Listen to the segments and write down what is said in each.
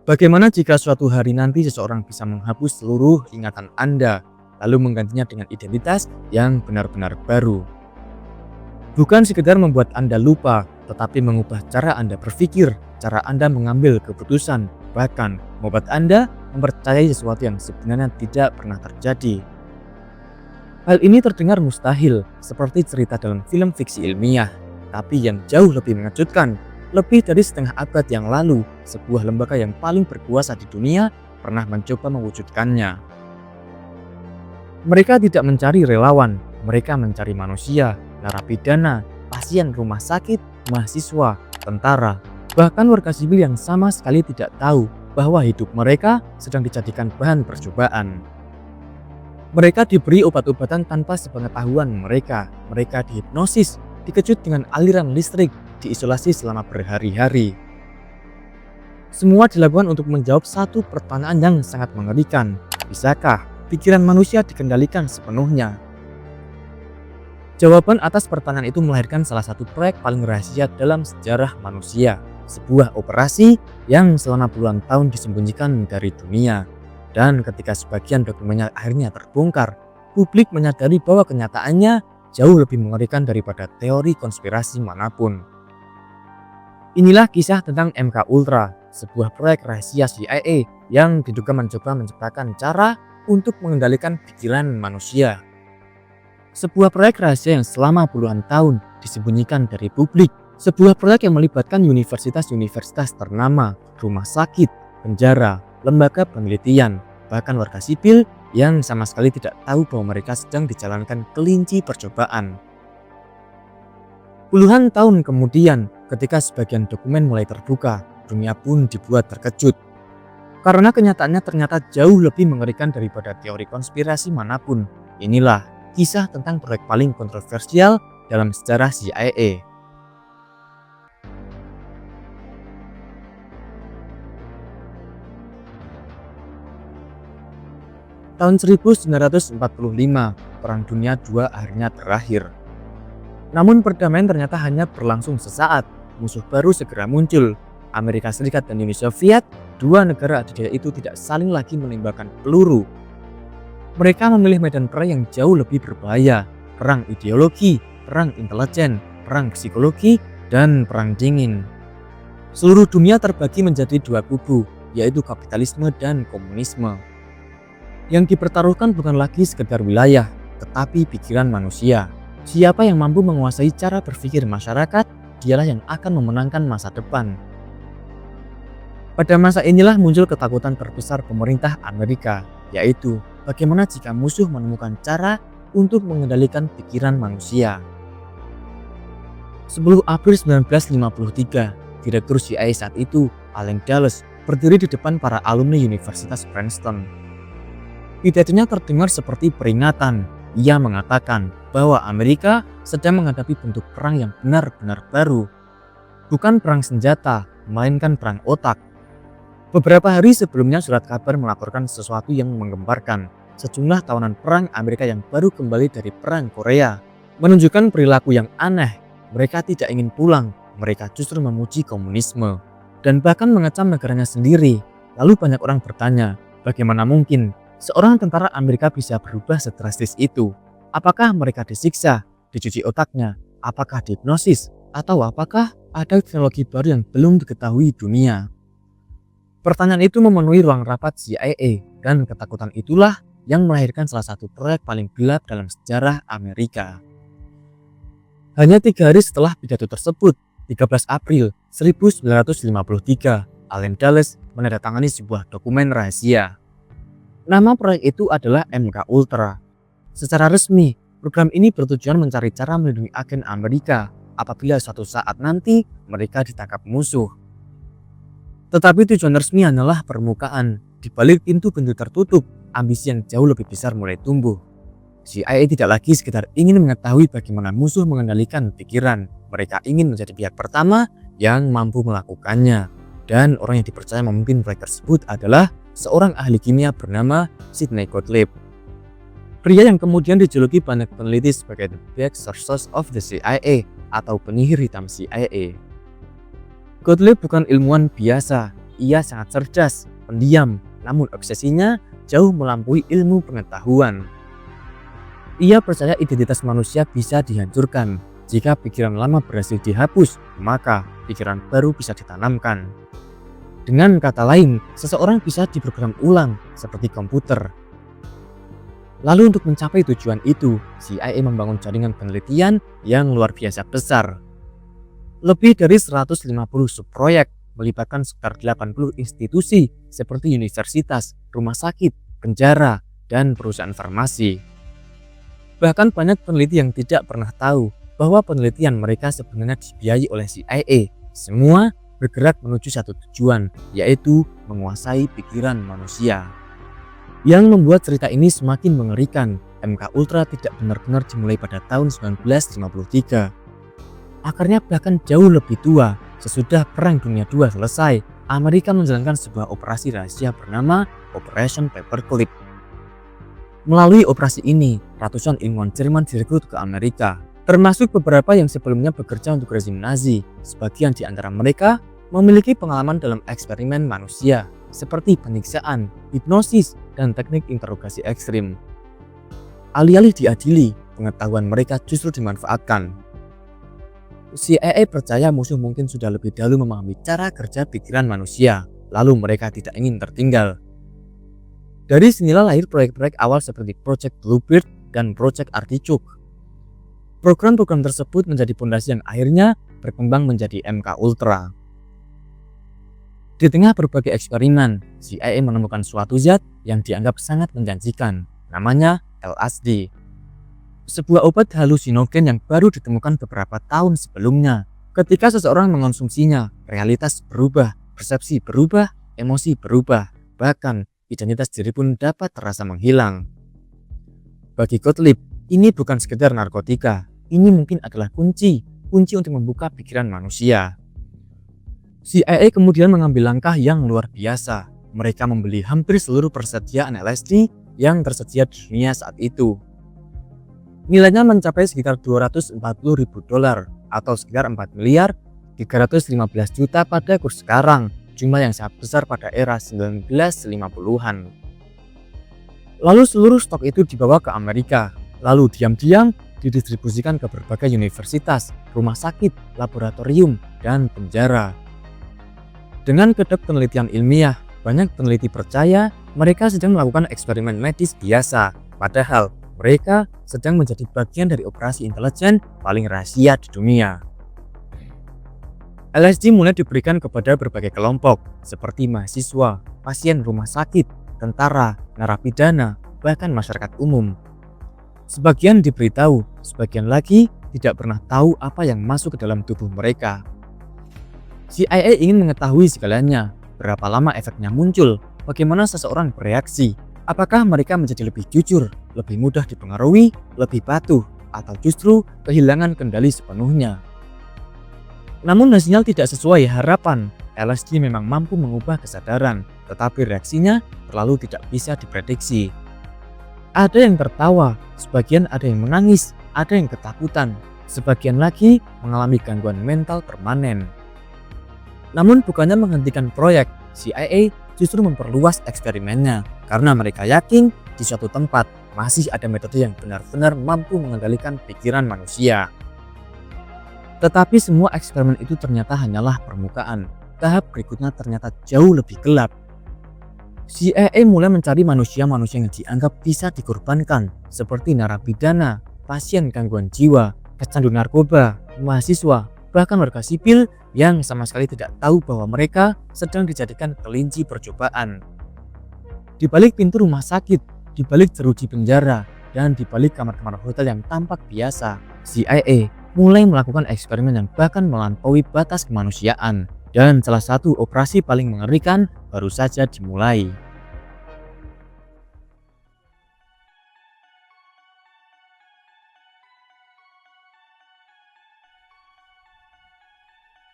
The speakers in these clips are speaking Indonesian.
Bagaimana jika suatu hari nanti seseorang bisa menghapus seluruh ingatan Anda, lalu menggantinya dengan identitas yang benar-benar baru? Bukan sekedar membuat Anda lupa, tetapi mengubah cara Anda berpikir, cara Anda mengambil keputusan, bahkan membuat Anda mempercayai sesuatu yang sebenarnya tidak pernah terjadi. Hal ini terdengar mustahil, seperti cerita dalam film fiksi ilmiah, tapi yang jauh lebih mengejutkan. Lebih dari setengah abad yang lalu, sebuah lembaga yang paling berkuasa di dunia pernah mencoba mewujudkannya. Mereka tidak mencari relawan, mereka mencari manusia, narapidana, pasien rumah sakit, mahasiswa, tentara, bahkan warga sipil yang sama sekali tidak tahu bahwa hidup mereka sedang dijadikan bahan percobaan. Mereka diberi obat-obatan tanpa sepengetahuan mereka dihipnosis, dikejut dengan aliran listrik, diisolasi selama berhari-hari. Semua dilakukan untuk menjawab satu pertanyaan yang sangat mengerikan. Bisakah pikiran manusia dikendalikan sepenuhnya? Jawaban atas pertanyaan itu melahirkan salah satu proyek paling rahasia dalam sejarah manusia. Sebuah operasi yang selama puluhan tahun disembunyikan dari dunia. Dan ketika sebagian dokumennya akhirnya terbongkar, publik menyadari bahwa kenyataannya jauh lebih mengerikan daripada teori konspirasi manapun. Inilah kisah tentang MK Ultra, sebuah proyek rahasia CIA yang diduga mencoba menciptakan cara untuk mengendalikan pikiran manusia. Sebuah proyek rahasia yang selama puluhan tahun disembunyikan dari publik. Sebuah proyek yang melibatkan universitas-universitas ternama, rumah sakit, penjara, lembaga penelitian, bahkan warga sipil yang sama sekali tidak tahu bahwa mereka sedang dijalankan kelinci percobaan. Puluhan tahun kemudian, ketika sebagian dokumen mulai terbuka, dunia pun dibuat terkejut. Karena kenyataannya ternyata jauh lebih mengerikan daripada teori konspirasi manapun. Inilah kisah tentang proyek paling kontroversial dalam sejarah CIA. Tahun 1945, Perang Dunia II akhirnya berakhir. Namun perdamaian ternyata hanya berlangsung sesaat. Musuh baru segera muncul. Amerika Serikat dan Uni Soviet, dua negara adidaya itu tidak saling lagi menembakkan peluru. Mereka memilih medan perang yang jauh lebih berbahaya. Perang ideologi, perang intelijen, perang psikologi, dan perang dingin. Seluruh dunia terbagi menjadi dua kubu, yaitu kapitalisme dan komunisme. Yang dipertaruhkan bukan lagi sekedar wilayah, tetapi pikiran manusia. Siapa yang mampu menguasai cara berpikir masyarakat, dialah yang akan memenangkan masa depan. Pada masa inilah muncul ketakutan terbesar pemerintah Amerika, yaitu bagaimana jika musuh menemukan cara untuk mengendalikan pikiran manusia. 10 April 1953, Direktur CIA saat itu, Allen Dulles, berdiri di depan para alumni Universitas Princeton. Pidatonya terdengar seperti peringatan. Ia mengatakan bahwa Amerika sedang menghadapi bentuk perang yang benar-benar baru. Bukan perang senjata, melainkan perang otak. Beberapa hari sebelumnya surat kabar melaporkan sesuatu yang menggemparkan. Sejumlah tawanan perang Amerika yang baru kembali dari perang Korea menunjukkan perilaku yang aneh. Mereka tidak ingin pulang, mereka justru memuji komunisme dan bahkan mengecam negaranya sendiri. Lalu banyak orang bertanya, bagaimana mungkin seorang tentara Amerika bisa berubah sedrastis itu? Apakah mereka disiksa, dicuci otaknya, apakah dihipnosis, atau apakah ada teknologi baru yang belum diketahui dunia? Pertanyaan itu memenuhi ruang rapat CIA, dan ketakutan itulah yang melahirkan salah satu proyek paling gelap dalam sejarah Amerika. Hanya 3 hari setelah pidato tersebut, 13 April 1953, Allen Dulles menandatangani sebuah dokumen rahasia. Nama proyek itu adalah MK Ultra. Secara resmi, program ini bertujuan mencari cara melindungi agen Amerika apabila suatu saat nanti mereka ditangkap musuh. Tetapi tujuan resmi hanyalah permukaan. Di balik pintu-pintu tertutup, ambisi yang jauh lebih besar mulai tumbuh. CIA tidak lagi sekedar ingin mengetahui bagaimana musuh mengendalikan pikiran. Mereka ingin menjadi pihak pertama yang mampu melakukannya. Dan orang yang dipercaya memimpin proyek tersebut adalah seorang ahli kimia bernama Sidney Gottlieb. Pria yang kemudian dijuluki banyak peneliti sebagai The Black Source of the CIA atau penyihir hitam CIA. Gottlieb bukan ilmuwan biasa, Ia sangat cerdas, pendiam, namun obsesinya jauh melampaui ilmu pengetahuan. Ia percaya identitas manusia bisa dihancurkan. Jika pikiran lama berhasil dihapus, maka pikiran baru bisa ditanamkan. Dengan kata lain, seseorang bisa diprogram ulang seperti komputer. Lalu untuk mencapai tujuan itu, CIA membangun jaringan penelitian yang luar biasa besar. Lebih dari 150 subproyek melibatkan sekitar 80 institusi seperti universitas, rumah sakit, penjara, dan perusahaan farmasi. Bahkan banyak peneliti yang tidak pernah tahu bahwa penelitian mereka sebenarnya dibiayai oleh CIA. Semua bergerak menuju satu tujuan, yaitu menguasai pikiran manusia. Yang membuat cerita ini semakin mengerikan, MK Ultra tidak benar-benar dimulai pada tahun 1953. Akarnya bahkan jauh lebih tua. Sesudah Perang Dunia II selesai, Amerika menjalankan sebuah operasi rahasia bernama Operation Paperclip. Melalui operasi ini, ratusan ilmuwan Jerman direkrut ke Amerika, termasuk beberapa yang sebelumnya bekerja untuk rezim Nazi. Sebagian di antara mereka memiliki pengalaman dalam eksperimen manusia, seperti penyiksaan, hipnosis, dan teknik interogasi ekstrim. Alih-alih diadili, pengetahuan mereka justru dimanfaatkan. CIA percaya musuh mungkin sudah lebih dahulu memahami cara kerja pikiran manusia, lalu mereka tidak ingin tertinggal. Dari sinilah lahir proyek-proyek awal seperti Project Bluebird dan Project Artichoke. Program-program tersebut menjadi fondasi yang akhirnya berkembang menjadi MK Ultra. Di tengah berbagai eksperimen, CIA menemukan suatu zat yang dianggap sangat menjanjikan, namanya LSD. Sebuah obat halusinogen yang baru ditemukan beberapa tahun sebelumnya. Ketika seseorang mengonsumsinya, realitas berubah, persepsi berubah, emosi berubah, bahkan identitas diri pun dapat terasa menghilang. Bagi Gottlieb, ini bukan sekedar narkotika. Ini mungkin adalah kunci untuk membuka pikiran manusia. CIA kemudian mengambil langkah yang luar biasa. Mereka membeli hampir seluruh persediaan LSD yang tersedia di dunia saat itu. Nilainya mencapai sekitar $240.000 atau sekitar 4 miliar 315 juta pada kurs sekarang, jumlah yang sangat besar pada era 1950-an. Lalu seluruh stok itu dibawa ke Amerika, lalu diam-diam didistribusikan ke berbagai universitas, rumah sakit, laboratorium, dan penjara. Dengan kedok penelitian ilmiah, banyak peneliti percaya mereka sedang melakukan eksperimen medis biasa, padahal mereka sedang menjadi bagian dari operasi intelijen paling rahasia di dunia. LSD mulai diberikan kepada berbagai kelompok, seperti mahasiswa, pasien rumah sakit, tentara, narapidana, bahkan masyarakat umum. Sebagian diberitahu, sebagian lagi tidak pernah tahu apa yang masuk ke dalam tubuh mereka. CIA ingin mengetahui segalanya, berapa lama efeknya muncul, bagaimana seseorang bereaksi, apakah mereka menjadi lebih jujur, lebih mudah dipengaruhi, lebih patuh, atau justru kehilangan kendali sepenuhnya. Namun hasilnya tidak sesuai harapan. LSD memang mampu mengubah kesadaran, tetapi reaksinya terlalu tidak bisa diprediksi. Ada yang tertawa, sebagian ada yang menangis, ada yang ketakutan, sebagian lagi mengalami gangguan mental permanen. Namun bukannya menghentikan proyek, CIA justru memperluas eksperimennya karena mereka yakin di suatu tempat masih ada metode yang benar-benar mampu mengendalikan pikiran manusia. Tetapi semua eksperimen itu ternyata hanyalah permukaan. Tahap berikutnya ternyata jauh lebih gelap. CIA mulai mencari manusia-manusia yang dianggap bisa dikorbankan, seperti narapidana, pasien gangguan jiwa, pecandu narkoba, mahasiswa, bahkan warga sipil yang sama sekali tidak tahu bahwa mereka sedang dijadikan kelinci percobaan. Di balik pintu rumah sakit, di balik jeruji penjara, dan di balik kamar-kamar hotel yang tampak biasa, CIA mulai melakukan eksperimen yang bahkan melampaui batas kemanusiaan. Dan salah satu operasi paling mengerikan baru saja dimulai.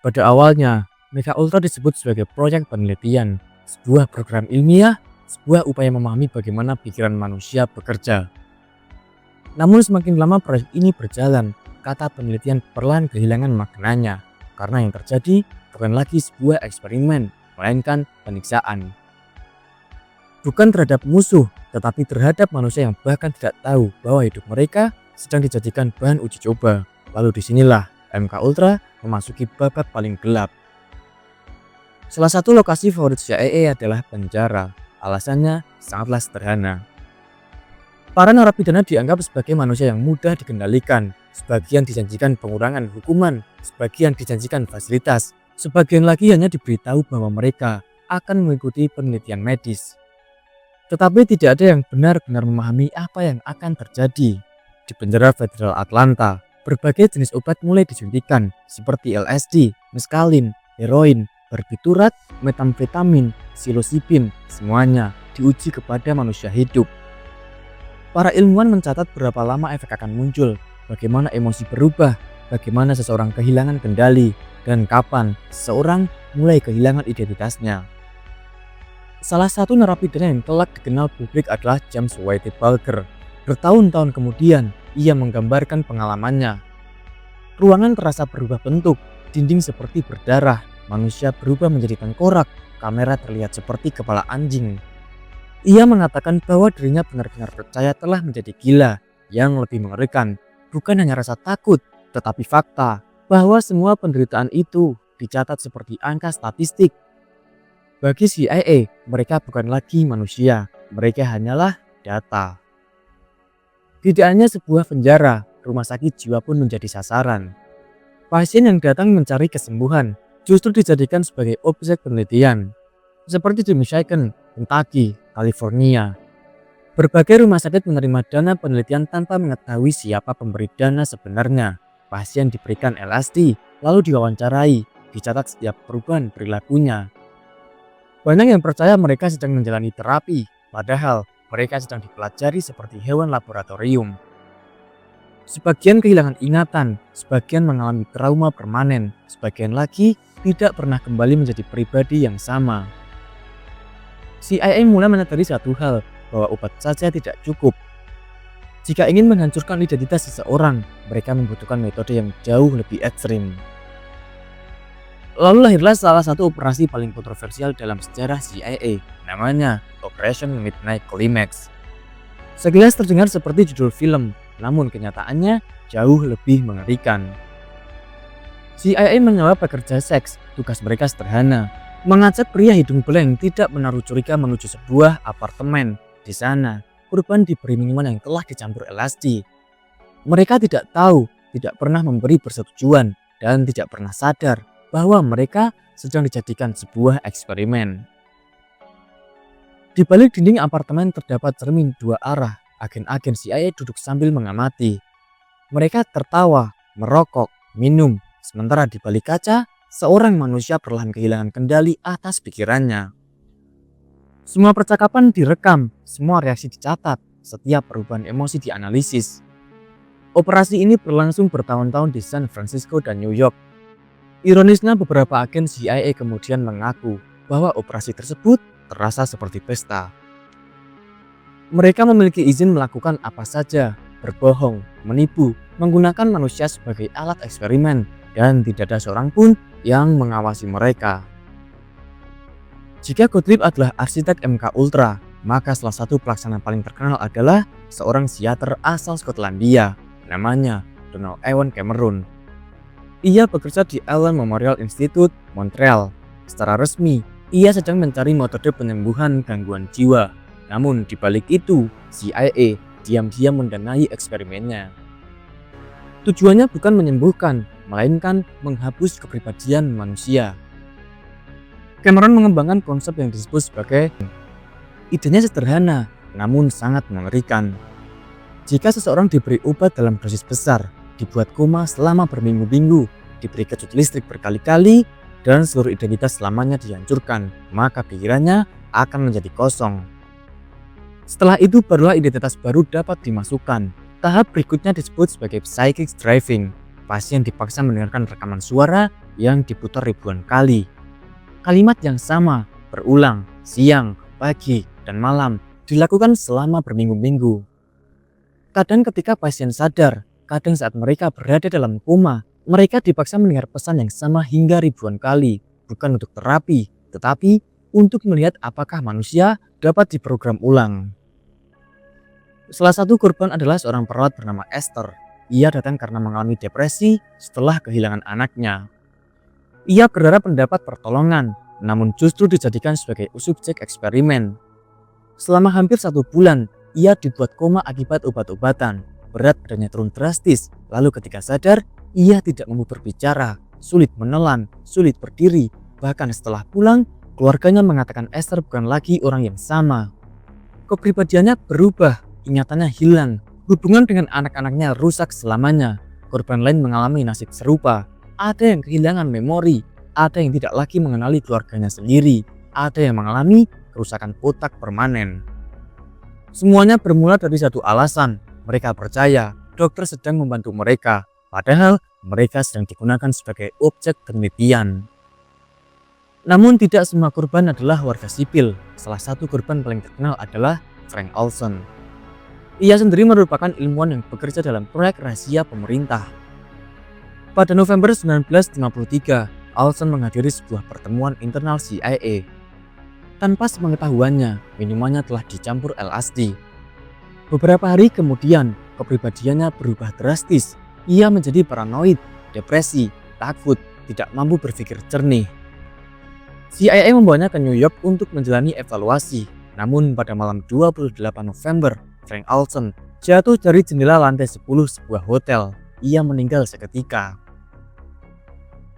Pada awalnya, MK Ultra disebut sebagai proyek penelitian, sebuah program ilmiah, sebuah upaya memahami bagaimana pikiran manusia bekerja. Namun semakin lama proyek ini berjalan, kata penelitian perlahan kehilangan maknanya, karena yang terjadi bukan lagi sebuah eksperimen, melainkan penyiksaan. Bukan terhadap musuh, tetapi terhadap manusia yang bahkan tidak tahu bahwa hidup mereka sedang dijadikan bahan uji coba. Lalu disinilah MK Ultra memasuki babak paling gelap. Salah satu lokasi favorit CIA adalah penjara. Alasannya sangatlah sederhana. Para narapidana dianggap sebagai manusia yang mudah dikendalikan. Sebagian dijanjikan pengurangan hukuman, sebagian dijanjikan fasilitas, sebagian lagi hanya diberitahu bahwa mereka akan mengikuti penelitian medis. Tetapi tidak ada yang benar-benar memahami apa yang akan terjadi. Di penjara federal Atlanta, berbagai jenis obat mulai disuntikan seperti LSD, meskalin, heroin, barbiturat, metamfetamin, psilosibin, semuanya diuji kepada manusia hidup. Para ilmuwan mencatat berapa lama efek akan muncul, bagaimana emosi berubah, bagaimana seseorang kehilangan kendali, dan kapan seseorang mulai kehilangan identitasnya. Salah satu narapidana yang kelak dikenal publik adalah James White Bulger. Bertahun-tahun kemudian, ia menggambarkan pengalamannya. Ruangan terasa berubah bentuk, dinding seperti berdarah, manusia berubah menjadi tengkorak, kamera terlihat seperti kepala anjing. Ia mengatakan bahwa dirinya benar-benar percaya telah menjadi gila. Yang lebih mengerikan, bukan hanya rasa takut, tetapi fakta bahwa semua penderitaan itu dicatat seperti angka statistik. Bagi CIA, mereka bukan lagi manusia, mereka hanyalah data. Tidak hanya sebuah penjara, rumah sakit jiwa pun menjadi sasaran. Pasien yang datang mencari kesembuhan justru dijadikan sebagai objek penelitian. Seperti di Michigan, Kentucky, California. Berbagai rumah sakit menerima dana penelitian tanpa mengetahui siapa pemberi dana sebenarnya. Pasien diberikan LSD, lalu diwawancarai, dicatat setiap perubahan perilakunya. Banyak yang percaya mereka sedang menjalani terapi, padahal mereka sedang dipelajari seperti hewan laboratorium. Sebagian kehilangan ingatan, sebagian mengalami trauma permanen, sebagian lagi tidak pernah kembali menjadi pribadi yang sama. CIA mulai menyadari satu hal, bahwa obat saja tidak cukup. Jika ingin menghancurkan identitas seseorang, mereka membutuhkan metode yang jauh lebih ekstrim. Lalu lahirlah salah satu operasi paling kontroversial dalam sejarah CIA, namanya Operation Midnight Climax. Sekilas terdengar seperti judul film, namun kenyataannya jauh lebih mengerikan. CIA menyewa pekerja seks, tugas mereka sederhana, mengajak pria hidung belang tidak menaruh curiga menuju sebuah apartemen. Di sana, korban diberi minuman yang telah dicampur LSD. Mereka tidak tahu, tidak pernah memberi persetujuan, dan tidak pernah sadar bahwa mereka sedang dijadikan sebuah eksperimen. Di balik dinding apartemen terdapat cermin dua arah. Agen-agen CIA duduk sambil mengamati. Mereka tertawa, merokok, minum. Sementara di balik kaca, seorang manusia perlahan kehilangan kendali atas pikirannya. Semua percakapan direkam, semua reaksi dicatat, setiap perubahan emosi dianalisis. Operasi ini berlangsung bertahun-tahun di San Francisco dan New York. Ironisnya, beberapa agen CIA kemudian mengaku bahwa operasi tersebut terasa seperti pesta. Mereka memiliki izin melakukan apa saja, berbohong, menipu, menggunakan manusia sebagai alat eksperimen, dan tidak ada seorang pun yang mengawasi mereka. Jika Gottlieb adalah arsitek MK Ultra, maka salah satu pelaksana paling terkenal adalah seorang psikiater asal Skotlandia, namanya Donald Ewan Cameron. Ia bekerja di Allen Memorial Institute, Montreal. Secara resmi, ia sedang mencari metode penyembuhan gangguan jiwa. Namun di balik itu, CIA diam-diam mendanai eksperimennya. Tujuannya bukan menyembuhkan, melainkan menghapus kepribadian manusia. Cameron mengembangkan konsep yang disebut sebagai idenya sederhana, namun sangat mengerikan. Jika seseorang diberi obat dalam dosis besar, dibuat koma selama berminggu-minggu, diberi kejut listrik berkali-kali, dan seluruh identitas selamanya dihancurkan, maka pikirannya akan menjadi kosong. Setelah itu barulah identitas baru dapat dimasukkan. Tahap berikutnya disebut sebagai psychic driving. Pasien dipaksa mendengarkan rekaman suara yang diputar ribuan kali. Kalimat yang sama, berulang, siang, pagi, dan malam, dilakukan selama berminggu-minggu. Kadang ketika pasien sadar, kadang saat mereka berada dalam koma, mereka dipaksa mendengar pesan yang sama hingga ribuan kali, bukan untuk terapi, tetapi untuk melihat apakah manusia dapat diprogram ulang. Salah satu korban adalah seorang perawat bernama Esther. Ia datang karena mengalami depresi setelah kehilangan anaknya. Ia berharap mendapat pertolongan, namun justru dijadikan sebagai subjek eksperimen. Selama hampir 1 bulan, ia dibuat koma akibat obat-obatan. Berat badannya turun drastis, lalu ketika sadar, ia tidak mampu berbicara, sulit menelan, sulit berdiri. Bahkan setelah pulang, keluarganya mengatakan Esther bukan lagi orang yang sama. Kepribadiannya berubah, ingatannya hilang, hubungan dengan anak-anaknya rusak selamanya. Korban lain mengalami nasib serupa. Ada yang kehilangan memori, ada yang tidak lagi mengenali keluarganya sendiri, ada yang mengalami kerusakan otak permanen. Semuanya bermula dari satu alasan. Mereka percaya dokter sedang membantu mereka, padahal mereka sedang digunakan sebagai objek penelitian. Namun tidak semua korban adalah warga sipil. Salah satu korban paling terkenal adalah Frank Olson. Ia sendiri merupakan ilmuwan yang bekerja dalam proyek rahasia pemerintah. Pada November 1953, Olson menghadiri sebuah pertemuan internal CIA. Tanpa sepengetahuannya, minumannya telah dicampur LSD. Beberapa hari kemudian, kepribadiannya berubah drastis. Ia menjadi paranoid, depresi, takut, tidak mampu berpikir jernih. CIA membawanya ke New York untuk menjalani evaluasi. Namun pada malam 28 November, Frank Olson jatuh dari jendela lantai 10 sebuah hotel. Ia meninggal seketika.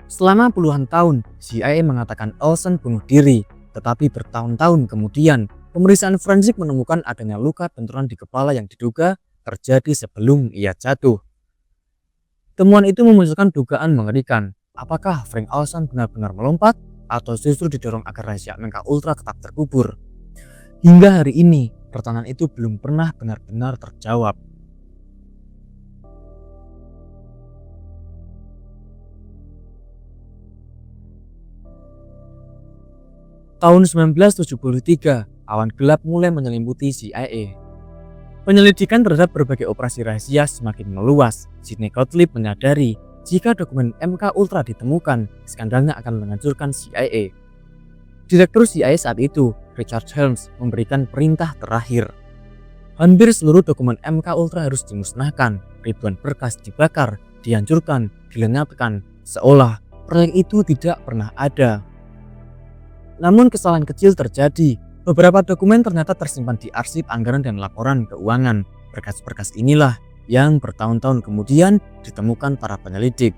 Selama puluhan tahun, CIA mengatakan Olson bunuh diri. Tetapi bertahun-tahun kemudian, pemeriksaan forensik menemukan adanya luka benturan di kepala yang diduga terjadi sebelum ia jatuh. Temuan itu memunculkan dugaan mengerikan. Apakah Frank Olson benar-benar melompat atau justru didorong agar rahasia MK Ultra tetap terkubur? Hingga hari ini, pertanyaan itu belum pernah benar-benar terjawab. Tahun 1973, awan gelap mulai menyelimuti CIA. Penyelidikan terhadap berbagai operasi rahasia semakin meluas. Sidney Gottlieb menyadari jika dokumen MK Ultra ditemukan, skandalnya akan menghancurkan CIA. Direktur CIA saat itu, Richard Helms, memberikan perintah terakhir. Hampir seluruh dokumen MK Ultra harus dimusnahkan, ribuan berkas dibakar, dihancurkan, dilenyapkan, seolah proyek itu tidak pernah ada. Namun kesalahan kecil terjadi. Beberapa dokumen ternyata tersimpan di arsip anggaran dan laporan keuangan. Berkas-berkas inilah yang bertahun-tahun kemudian ditemukan para penyelidik.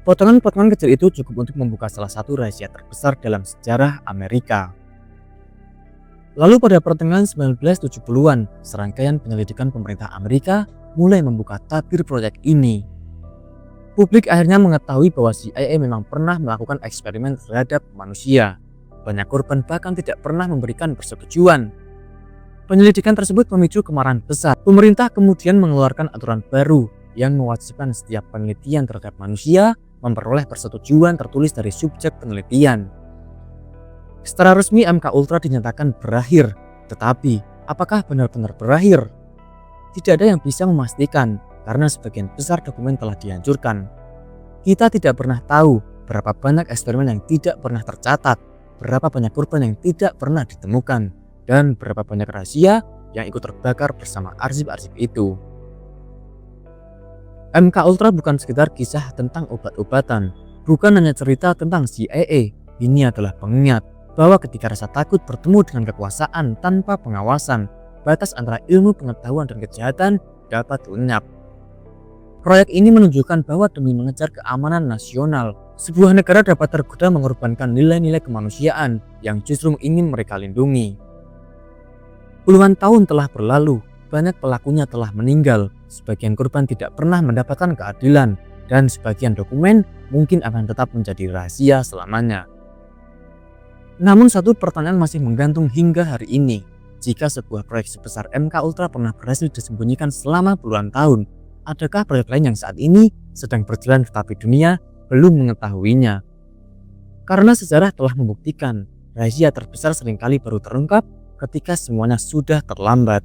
Potongan-potongan kecil itu cukup untuk membuka salah satu rahasia terbesar dalam sejarah Amerika. Lalu pada pertengahan 1970-an, serangkaian penyelidikan pemerintah Amerika mulai membuka tabir proyek ini. Publik akhirnya mengetahui bahwa CIA memang pernah melakukan eksperimen terhadap manusia. Banyak korban bahkan tidak pernah memberikan persetujuan. Penyelidikan tersebut memicu kemarahan besar. Pemerintah kemudian mengeluarkan aturan baru yang mewajibkan setiap penelitian terhadap manusia memperoleh persetujuan tertulis dari subjek penelitian. Secara resmi MK Ultra dinyatakan berakhir, tetapi apakah benar-benar berakhir? Tidak ada yang bisa memastikan karena sebagian besar dokumen telah dihancurkan. Kita tidak pernah tahu berapa banyak eksperimen yang tidak pernah tercatat, berapa banyak korban yang tidak pernah ditemukan, dan berapa banyak rahasia yang ikut terbakar bersama arsip-arsip itu. MK Ultra bukan sekedar kisah tentang obat-obatan, bukan hanya cerita tentang CIA. Ini adalah pengingat bahwa ketika rasa takut bertemu dengan kekuasaan tanpa pengawasan, batas antara ilmu pengetahuan dan kejahatan dapat lenyap. Proyek ini menunjukkan bahwa demi mengejar keamanan nasional, sebuah negara dapat tergoda mengorbankan nilai-nilai kemanusiaan yang justru ingin mereka lindungi. Puluhan tahun telah berlalu, banyak pelakunya telah meninggal, sebagian korban tidak pernah mendapatkan keadilan, dan sebagian dokumen mungkin akan tetap menjadi rahasia selamanya. Namun satu pertanyaan masih menggantung hingga hari ini. Jika sebuah proyek sebesar MK Ultra pernah berhasil disembunyikan selama puluhan tahun, adakah proyek lain yang saat ini sedang berjalan tetapi dunia belum mengetahuinya? Karena sejarah telah membuktikan rahasia terbesar seringkali baru terungkap ketika semuanya sudah terlambat.